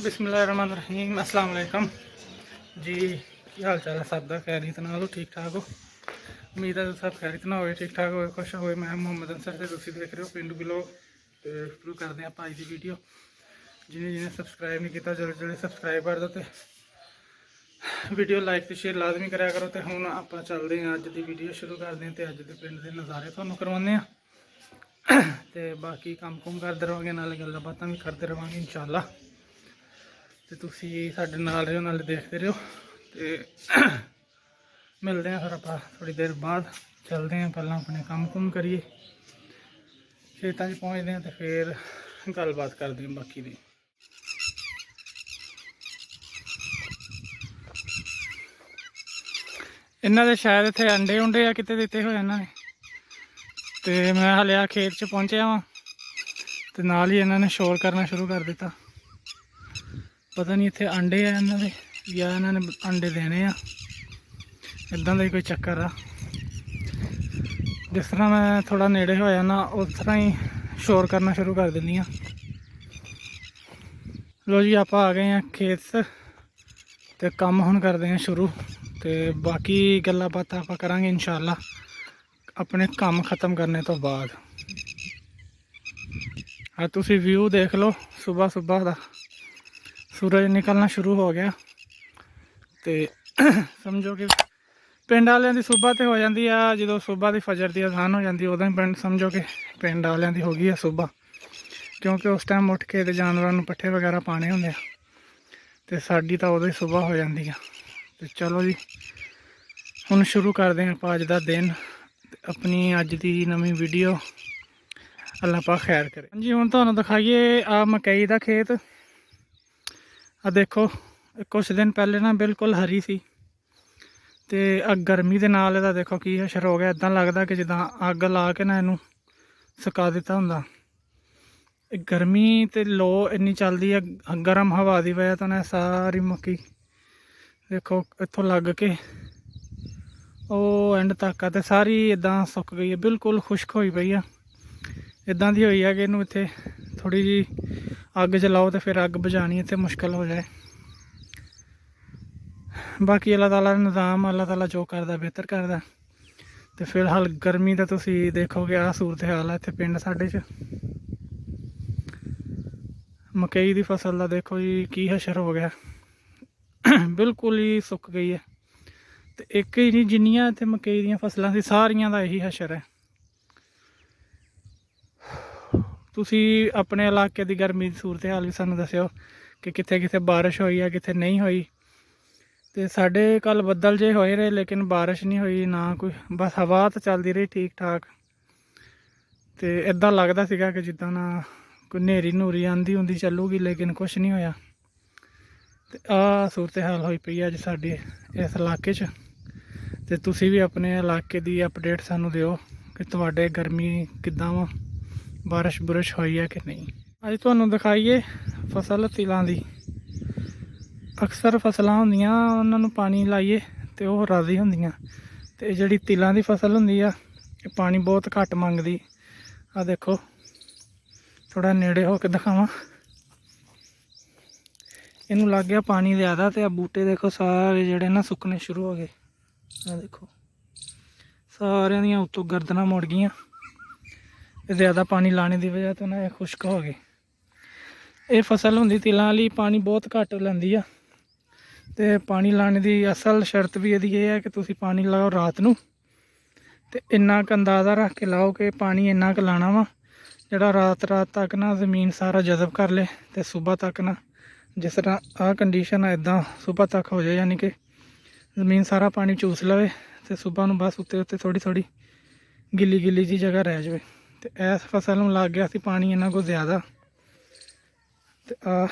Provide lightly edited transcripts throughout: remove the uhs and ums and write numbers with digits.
बिस्मिल्लाहिर्रहमानिर्रहीम अस्सलाम वालेकुम जी। की हाल चाल है सब का? खैरियत नाल हो? ठीक ठाक हो? उम्मीद है सब खैरियत ना हो, ठीक ठाक हो, खुश हो। मैं मोहम्मद अंसर से तुम देख रहे हो पिंडू ब्लॉग। तो शुरू करते हैं अज की वीडियो। जिन्हें जिन्हें सबसक्राइब नहीं किया जल्दी जल्दी सबसक्राइब कर दो, तो वीडियो लाइक तो शेयर लाजमी कराया करो। तो हूँ आप चलते हैं अज की वीडियो शुरू करते हैं। तो अज के पिंड के नज़ारे थोड़ा करवाने। तो बाकी काम कुम करते रहोगे, नाले गल्लां बातां भी करते रहोगे इंशाअल्लाह। तो तुसी साडे नाल रहो, नाले देखते रहो। तो मिलते हैं फिर आप थोड़ी देर बाद। चलते हैं पहला अपने काम कुम करिए, खेतों पहुँचते हैं, तो फिर गलबात करते हैं बाकी दी। इन्हों के शायद इतने अंडे उंडे या कितने दिते हुए इन्होंने। तो मैं हाले आ खेत च पहुँचा वा, तो नाल ही इन्होंने शोर करना शुरू कर दिता। पता नहीं इतने अंडे है इन्होंने या इन्होंने अंडे देने आ, इदा का ही कोई चक्कर आ। जिस तरह मैं थोड़ा नेड़े होया ना, उस तरह ही शोर करना शुरू कर दिंदी। लो जी, आप आ गए हैं खेत से, तो काम हुण करते हैं शुरू। तो बाकी गल्लां बातां आपां करांगे इंशाअल्लाह अपने काम ख़त्म करने तो बाद। तुसी व्यू देख लो सुबह सुबह का, सूरज निकलना शुरू हो गया। तो समझो कि पिंड वालियां दी सुबह तो हो जाती है, जो सुबह की फजर की अजान हो जाती है, उदों ही पिंड समझो कि पिंड वालियां दी हो गई है सुबह। क्योंकि उस टाइम उठ के तो जानवरों पट्ठे वगैरह पाने होंगे, तो साड़ी तो उदों ही सुबह हो जाती है। तो चलो जी, हुण शुरू करते हैं आप अज का दिन, अपनी अज की नवीं वीडियो। अल्लाह पाक खैर करे। जी हुण तुहानूं दिखाइए आ मकई का खेत। आ देखो, कुछ दिन पहले ना बिल्कुल हरी सी, तो गर्मी के नाल इहदा देखो की असर हो गया। इदां लगदा कि जिद्दां अग ला के ना इनू सुका दिता हुंदा। गर्मी तो लो इन्नी चलती है, गर्म हवा की वजह तो सारी मक्की देखो इत्थों लग के वो एंड तक आ, तो सारी इदां सुक गई है, बिल्कुल खुश्क होई पई है। इदां दी होई है कि इनू इत्थे थोड़ी जी अग जलाओ तो फिर अग बुझानी इत्थे मुश्किल हो जाए। बाकी अल्लाह ताला दा निज़ाम, अल्लाह ताला जो करदा बेहतर करदा। तो फिलहाल गर्मी का तुसी देखोगे आ सूरत हाल है इत्थे पिंड साडे च। मकई की फसल का देखो जी की हशर हो गया, बिल्कुल ही सुक गई है। तो एक ही नहीं, जिन्नियां इत्थे मकई दी फसलां सी सारियां दा यही हशर है। तुसी अपने इलाके की गर्मी की सूरत हाल भी सानूं दस्सिओ कि कित्थे कित्थे बारिश हुई है, कित्थे नहीं हुई। तो साढ़े कल बदल जे होए रहे, लेकिन बारिश नहीं हुई ना कोई, बस हवा तो चलती रही ठीक ठाक। तो इदां लगदा सीगा कि जिद्दां ना कोई नेरी नूरी आंधी उंधी चलूगी, लेकिन कुछ नहीं होया। तो आ सूरत हाल होई पई अज साडे इस इलाके च। तो तुसी भी अपने इलाके की अपडेट सानूं दिओ कि तुहाडे गर्मी किद्दां वा, बारिश बुरिश हुई है कि नहीं। अज तुहानूं दिखाइए फसल तिलां दी। अक्सर फसलां होंदियां उन्हां नूं पानी लाइए तो वह राजी होंदियां, ते जिहड़ी तिलां दी फसल हुंदी आ पानी बहुत घट मंगदी। आ देखो थोड़ा नेड़े हो के दिखावां, इनू लग गया पानी ज़्यादा। तो बूटे देखो सारे जड़े ना सुकने शुरू हो गए। आ देखो सारे दियां उत्तों गर्दनां मुड़ गईयां, ज़्यादा पानी लाने की वजह तो ना खुश्क हो गए। ये फसल होंदी तिलां वाली, पानी बहुत घट लैंदी आ। तो पानी लाने की असल शर्त भी यही है कि तुसी पानी लाओ रात नूं, तो इन्ना क अंदाज़ा रख के लाओ कि पानी इन्ना क लाना वा जिहड़ा रात तक ना ज़मीन सारा जज़ब कर ले। तो सुबह तक ना जिस तरह आ कंडीशन है इदां सुबह तक हो जाए, यानी कि ज़मीन सारा पानी चूस लवे। तो सुबह नूं बस उत्ते उत्ते थोड़ी थोड़ी गिली गिली जी जगह रह जाए। तो इस फसल नूं लग गया सी पानी इन्ना को ज़्यादा। तो आ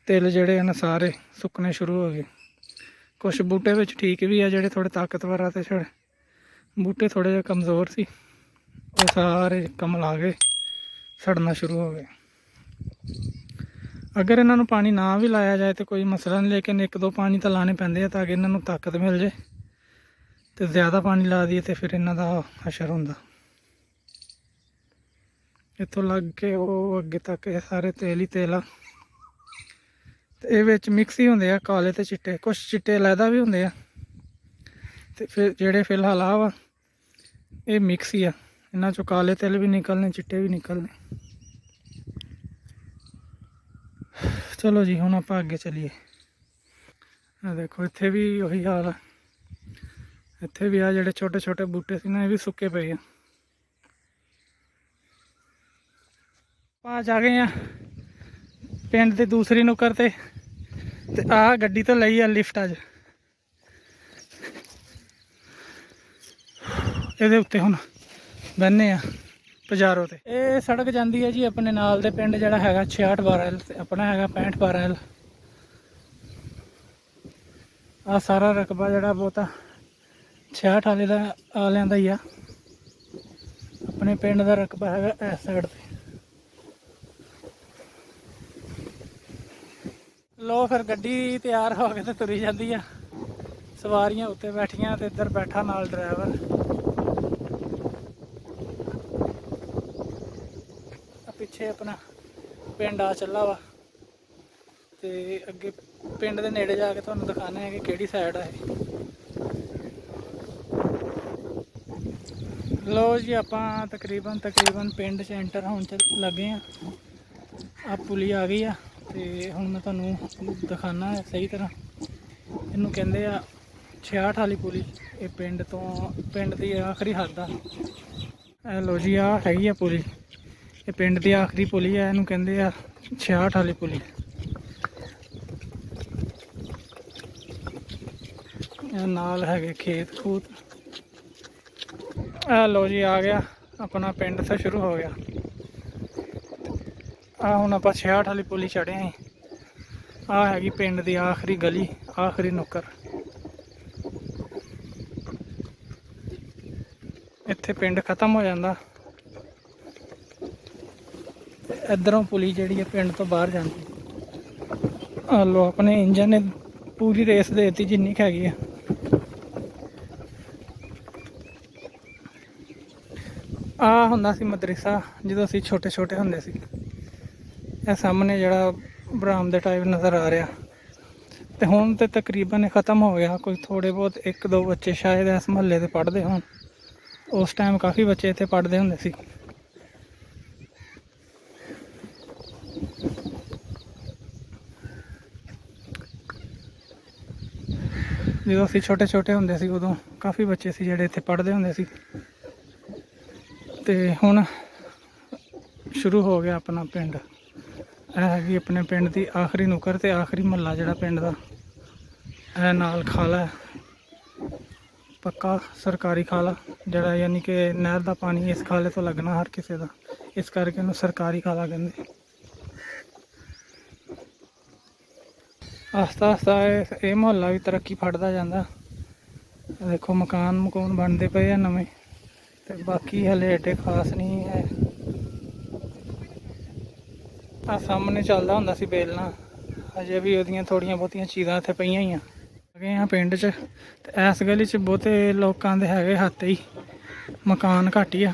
तिल जड़े हैं सारे सुकने शुरू हो गए। कुछ बूटे विच ठीक भी है, जोड़े थोड़े ताकतवर आ, तो छड़े बूटे थोड़े जे कमज़ोर सी, वो सारे कमला गए, सड़ना शुरू हो गए। अगर इन्हों पानी ना भी लाया जाए तो कोई मसला नहीं, लेकिन एक दो पानी तो लाने पैंदे आ ताकि इन्हों ताकत मिल जाए। तो ज़्यादा पानी ला दिए तो फिर इन्हों का हशर होंदा। इतों लग के वो अगे तक सारे तेल ही तेल आ। ਤੇ ਇਹ ਵਿੱਚ ਮਿਕਸ ਹੀ ਹੁੰਦੇ ਆ ਕਾਲੇ ਤੇ ਚਿੱਟੇ, ਕੁਛ ਚਿੱਟੇ ਅਲੱਗਾ ਵੀ ਹੁੰਦੇ ਆ ਤੇ ਫਿਰ ਜਿਹੜੇ ਫਿਲਹਾਲ ਆ ਵਾ ਇਹ ਮਿਕਸ ਹੀ ਆ। ਇਹਨਾਂ ਚੋਂ ਕਾਲੇ ਤਿਲ ਵੀ ਨਿਕਲਨੇ, ਚਿੱਟੇ ਵੀ ਨਿਕਲਨੇ। ਚਲੋ ਜੀ ਹੁਣ ਆਪਾਂ ਅੱਗੇ ਚੱਲੀਏ। ਆ ਦੇਖੋ ਇੱਥੇ ਵੀ ਉਹੀ ਹਾਲ ਆ, ਇੱਥੇ ਵੀ ਆ ਜਿਹੜੇ ਛੋਟੇ ਛੋਟੇ ਬੂਟੇ ਸੀ ਨਾ ਇਹ ਵੀ ਸੁੱਕੇ ਪਏ ਆ। ਆਪਾਂ ਜਾ ਗਏ ਆ ਪਿੰਡ ਦੇ ਦੂਸਰੀ ਨੁੱਕਰ ਤੇ ਆਹ ਗੱਡੀ ਤੋਂ ਲਈ ਆ ਲਿਫਟ ਅੱਜ। ਇਹਦੇ ਉੱਤੇ ਹੁਣ ਬਹਿੰਦੇ ਆ ਪਜਾਰੋ ਤੇ। ਇਹ ਸੜਕ ਜਾਂਦੀ ਹੈ ਜੀ ਆਪਣੇ ਨਾਲ ਦੇ ਪਿੰਡ ਜਿਹੜਾ ਹੈਗਾ 6612L ਤੇ ਆਪਣਾ ਹੈਗਾ 6512L। ਆ ਸਾਰਾ ਰਕਬਾ ਜਿਹੜਾ ਬਹੁਤਾ 66 ਵਾਲੇ ਦਾ ਆਲਿਆਂ ਦਾ ਹੀ ਆ। ਆਪਣੇ ਪਿੰਡ ਦਾ ਰਕਬਾ ਹੈਗਾ ਇਸ ਸਾਈਡ ਤੇ। ਲੋ ਫਿਰ ਗੱਡੀ ਤਿਆਰ ਹੋ ਕੇ ਤੇ ਤੁਰੀ ਜਾਂਦੀ ਆ, ਸਵਾਰੀਆਂ ਉੱਤੇ ਬੈਠੀਆਂ ਤੇ ਇੱਧਰ ਬੈਠਾ ਨਾਲ ਡਰਾਈਵਰ। ਪਿੱਛੇ ਆਪਣਾ ਪਿੰਡ ਆ ਚੱਲਾ ਵਾ ਤੇ ਅੱਗੇ ਪਿੰਡ ਦੇ ਨੇੜੇ ਜਾ ਕੇ ਤੁਹਾਨੂੰ ਦਿਖਾਣਾ ਹੈ ਕਿ ਕਿਹੜੀ ਸਾਈਡ ਆ ਇਹ। ਲੋ ਜੀ ਆਪਾਂ ਤਕਰੀਬਨ ਪਿੰਡ 'ਚ ਐਂਟਰ ਹੋਣ 'ਚ ਲੱਗੇ ਆ ਪੁਲੀ ਆ ਗਈ ਆ ਤੇ ਹੁਣ ਮੈਂ ਤੁਹਾਨੂੰ ਦਿਖਾਣਾ ਹੈ ਸਹੀ ਤਰ੍ਹਾਂ। ਇਹਨੂੰ ਕਹਿੰਦੇ ਆ 66 ਵਾਲੀ ਪੁਲੀ। ਇਹ ਪਿੰਡ ਦੀ ਆਖਰੀ ਹੱਦ ਆ। ਇਹ ਲੋ ਜੀ ਆ ਹੈਗੀ ਆ ਪੁਲੀ, ਇਹ ਪਿੰਡ ਦੀ ਆਖਰੀ ਪੁਲੀ ਆ, ਇਹਨੂੰ ਕਹਿੰਦੇ ਆ 66 ਵਾਲੀ ਪੁਲੀ। ਇਹ ਨਾਲ ਹੈਗੇ ਖੇਤ ਖੂਤ। ਇਹ ਲੋ ਜੀ ਆ ਗਿਆ ਆਪਣਾ ਪਿੰਡ ਤੋਂ ਸ਼ੁਰੂ ਹੋ ਗਿਆ। ਆ ਹੁਣ ਆਪਾਂ 66 ਵਾਲੀ ਪੁਲੀ ਚੜ੍ਹੇ ਆਂ। ਆ ਹੈਗੀ ਪਿੰਡ ਦੀ ਆਖਰੀ ਗਲੀ, ਆਖਰੀ ਨੁੱਕਰ। ਇੱਥੇ ਪਿੰਡ ਖਤਮ ਹੋ ਜਾਂਦਾ। ਇੱਧਰੋਂ ਪੁਲੀ ਜਿਹੜੀ ਹੈ ਪਿੰਡ ਤੋਂ ਬਾਹਰ ਜਾਂਦੀ। ਆ ਲੋ ਆਪਣੇ ਇੰਜਨ ਨੇ ਪੂਰੀ ਰੇਸ ਦੇ ਦਿੱਤੀ ਜਿੰਨੀ ਕੁ ਹੈਗੀ ਆ। ਆ ਹੁੰਦਾ ਸੀ ਮਦਰਸਾ ਜਦੋਂ ਅਸੀਂ ਛੋਟੇ ਛੋਟੇ ਹੁੰਦੇ ਸੀ। ਇਹ ਸਾਹਮਣੇ ਜਿਹੜਾ ਬਰਾਮਦੇ ਟਾਈਪ ਨਜ਼ਰ ਆ ਰਿਹਾ ਤੇ ਹੁਣ ਤੇ ਤਕਰੀਬਨ ਖਤਮ ਹੋ ਗਿਆ। ਕੋਈ ਥੋੜੇ ਬਹੁਤ ਇੱਕ ਦੋ ਬੱਚੇ ਸ਼ਾਇਦ ਇਸ ਮੁਹੱਲੇ ਦੇ ਪੜ੍ਹਦੇ ਹੋਣ। ਉਸ ਟਾਈਮ ਕਾਫੀ ਬੱਚੇ ਇੱਥੇ ਪੜ੍ਹਦੇ ਹੁੰਦੇ ਸੀ। ਜਦੋਂ ਅਸੀਂ ਛੋਟੇ ਛੋਟੇ ਹੁੰਦੇ ਸੀ ਉਦੋਂ ਕਾਫੀ ਬੱਚੇ ਸੀ ਜਿਹੜੇ ਇੱਥੇ ਪੜ੍ਹਦੇ ਹੁੰਦੇ ਸੀ। ਤੇ ਹੁਣ ਸ਼ੁਰੂ ਹੋ ਗਿਆ ਆਪਣਾ ਪਿੰਡ। ਇਹ ਹੈਗੀ ਆਪਣੇ ਪਿੰਡ ਦੀ ਆਖਰੀ ਨੁੱਕਰ ਤੇ ਆਖਰੀ ਮੁਹੱਲਾ ਜਿਹੜਾ ਪਿੰਡ ਦਾ। ਇਹ ਨਾਲ ਖਾਲਾ ਪੱਕਾ ਸਰਕਾਰੀ ਖਾਲਾ, ਜਿਹੜਾ ਯਾਨੀ ਕਿ ਨਹਿਰ ਦਾ ਪਾਣੀ ਇਸ ਖਾਲੇ ਤੋਂ ਲੱਗਣਾ ਹਰ ਕਿਸੇ ਦਾ, ਇਸ ਕਰਕੇ ਇਹਨੂੰ ਸਰਕਾਰੀ ਖਾਲਾ ਕਹਿੰਦੇ। ਆਸਤਾ ਆਸਤਾ ਇਹ ਮੁਹੱਲਾ ਵੀ ਤਰੱਕੀ ਫੜਦਾ ਜਾਂਦਾ। ਦੇਖੋ ਮਕਾਨ ਬਣਦੇ ਪਏ ਆ ਨਵੇਂ, ਤੇ ਬਾਕੀ ਹਲੇ ਏਡੇ ਖਾਸ ਨਹੀਂ ਹੈ। ਆ ਸਾਹਮਣੇ ਚੱਲਦਾ ਹੁੰਦਾ ਸੀ ਬੇਲਣਾ, ਅਜੇ ਵੀ ਉਹਦੀਆਂ ਥੋੜੀਆਂ ਬਹੁਤੀਆਂ ਚੀਜ਼ਾਂ ਇੱਥੇ ਪਈਆਂ ਹੀ ਆ। ਗਏ ਆ ਪਿੰਡ 'ਚ ਤੇ ਇਸ ਗਲੀ 'ਚ ਬਹੁਤੇ ਲੋਕਾਂ ਦੇ ਹੈਗੇ ਹੱਥ ਹੀ ਮਕਾਨ ਘੱਟ ਹੀ ਆ।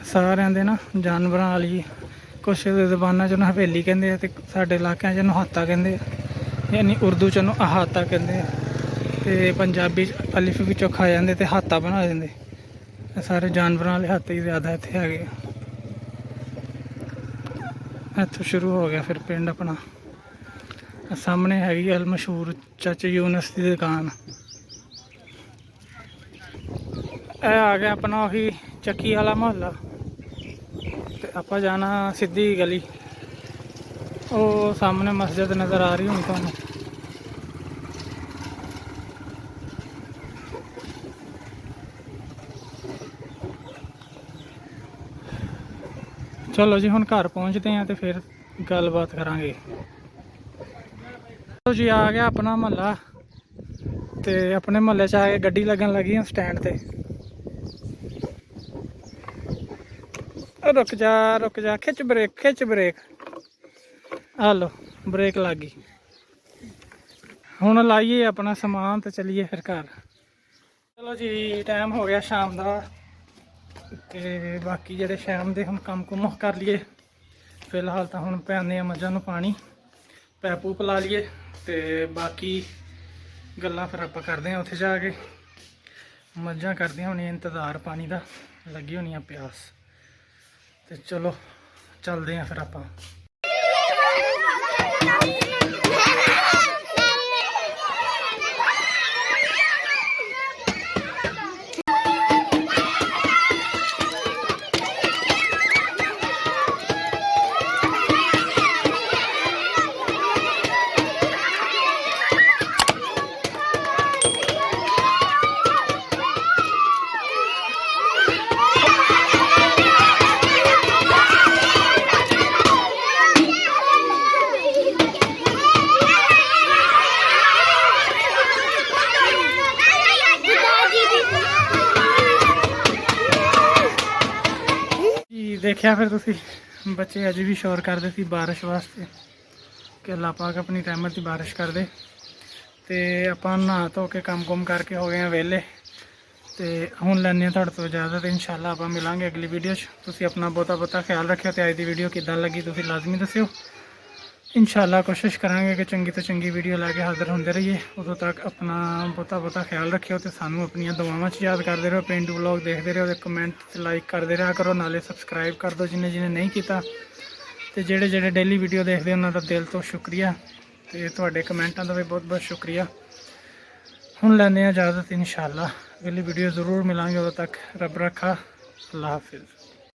ਸਾਰਿਆਂ ਦੇ ਨਾ ਜਾਨਵਰਾਂ ਵਾਲੀ, ਕੁਛ ਜ਼ਬਾਨਾਂ 'ਚ ਉਹਨੂੰ ਹਵੇਲੀ ਕਹਿੰਦੇ ਆ ਤੇ ਸਾਡੇ ਇਲਾਕਿਆਂ 'ਚ ਉਹਨੂੰ ਹਾਤਾ ਕਹਿੰਦੇ ਆ, ਯਾਨੀ ਉਰਦੂ 'ਚ ਉਹਨੂੰ ਅਹਾਤਾ ਕਹਿੰਦੇ ਆ ਤੇ ਪੰਜਾਬੀ 'ਚ ਅਲਿਫ ਵਿੱਚੋਂ ਖਾ ਜਾਂਦੇ ਤੇ ਹਾਤਾ ਬਣਾ ਦਿੰਦੇ। ਸਾਰੇ ਜਾਨਵਰਾਂ ਵਾਲੇ ਹੱਥ ਹੀ ਜ਼ਿਆਦਾ ਇੱਥੇ ਹੈਗੇ ਆ। ਇੱਥੋਂ ਸ਼ੁਰੂ ਹੋ ਗਿਆ ਫਿਰ ਪਿੰਡ ਆਪਣਾ। ਸਾਹਮਣੇ ਹੈਗੀ ਅਲ ਮਸ਼ਹੂਰ ਚਾਚਾ ਯੂਨਸ ਦੀ ਦੁਕਾਨ। ਇਹ ਆ ਗਿਆ ਆਪਣਾ ਉਹੀ ਚੱਕੀ ਵਾਲਾ ਮੁਹੱਲਾ ਤੇ ਆਪਾਂ ਜਾਣਾ ਸਿੱਧੀ ਗਲੀ। ਉਹ ਸਾਹਮਣੇ ਮਸਜਿਦ ਨਜ਼ਰ ਆ ਰਹੀ ਹੁਣ ਤੁਹਾਨੂੰ। ਚਲੋ ਜੀ ਹੁਣ ਘਰ ਪਹੁੰਚਦੇ ਆ ਤੇ ਫਿਰ ਗੱਲਬਾਤ ਕਰਾਂਗੇ। ਚਲੋ ਜੀ ਆ ਗਿਆ ਆਪਣਾ ਮੁਹੱਲਾ ਤੇ ਆਪਣੇ ਮੁਹੱਲੇ 'ਚ ਆ ਕੇ ਗੱਡੀ ਲੱਗਣ ਲੱਗੀ ਸਟੈਂਡ ਤੇ। ਰੁਕ ਜਾ ਖਿੱਚ ਬ੍ਰੇਕ। ਆ ਲੋ ਬ੍ਰੇਕ ਲੱਗ ਗਈ। ਹੁਣ ਲਾਈਏ ਆਪਣਾ ਸਮਾਨ ਤੇ ਚੱਲੀਏ ਫਿਰ ਘਰ। ਚਲੋ ਜੀ ਟਾਈਮ ਹੋ ਗਿਆ ਸ਼ਾਮ ਦਾ ਤੇ ਬਾਕੀ ਜਿਹੜੇ ਸ਼ਾਮ ਦੇ ਹੁਣ ਕੰਮ ਕੁਮ ਕਰ ਲਈਏ। ਫਿਲਹਾਲ ਤਾਂ ਹੁਣ ਪਿਆਉਂਦੇ ਆ ਮੱਝਾਂ ਨੂੰ ਪਾਣੀ। ਪੈਪੂ ਪਿਲਾ ਲਈਏ ਤੇ ਬਾਕੀ ਗੱਲਾਂ ਫਿਰ ਆਪਾਂ ਕਰਦੇ ਹਾਂ ਉੱਥੇ ਜਾ ਕੇ। ਮੱਝਾਂ ਕਰਦੀਆਂ ਹੋਣੀਆਂ ਇੰਤਜ਼ਾਰ ਪਾਣੀ ਦਾ, ਲੱਗੀ ਹੋਣੀ ਆ ਪਿਆਸ। ਤੇ ਚਲੋ ਚੱਲਦੇ ਹਾਂ ਫਿਰ ਆਪਾਂ। देखिया फिर तुसी बच्चे अज भी शोर करते सी बारिश वास्ते कि अल्लाह पाक अपनी रहमत की बारिश कर दे। तो आप नहा धो के काम कुम करके हो गए हैं वेले। तो हुण लैने तुहाडे तो इजाजत। इंशाअल्लाह आप मिलांगे अगली वीडियो। तुसी अपना बहुता ख्याल रखियो। तो अज की वीडियो किदां लगी तुसी लाजमी दस्सियो। इंशाअल्लाह कोशिश करांगे कि चंगी तो चंगी वीडियो लैके हाजिर होंदे रहिए। उदों तक अपना बहुता ख्याल रखियो। तो सानू अपनी दुआवां च याद करते रहो। पेंडू व्लॉग देखते रहो। तो कमेंट लाइक करते रहा करो, नाले सबसक्राइब कर दो जिन्हें जिन्हें नहीं किया। तो जेड़े जेड़े डेली वीडियो देखते उन्हों का दिल तो शुक्रिया। तो तुहाडे कमेंटां का भी बहुत बहुत शुक्रिया। हुण लैंदे इजाज़त। इंशाअल्लाह अगली वीडियो ज़रूर मिलांगे। उदों तक रब रखा। अल्लाह हाफिज़।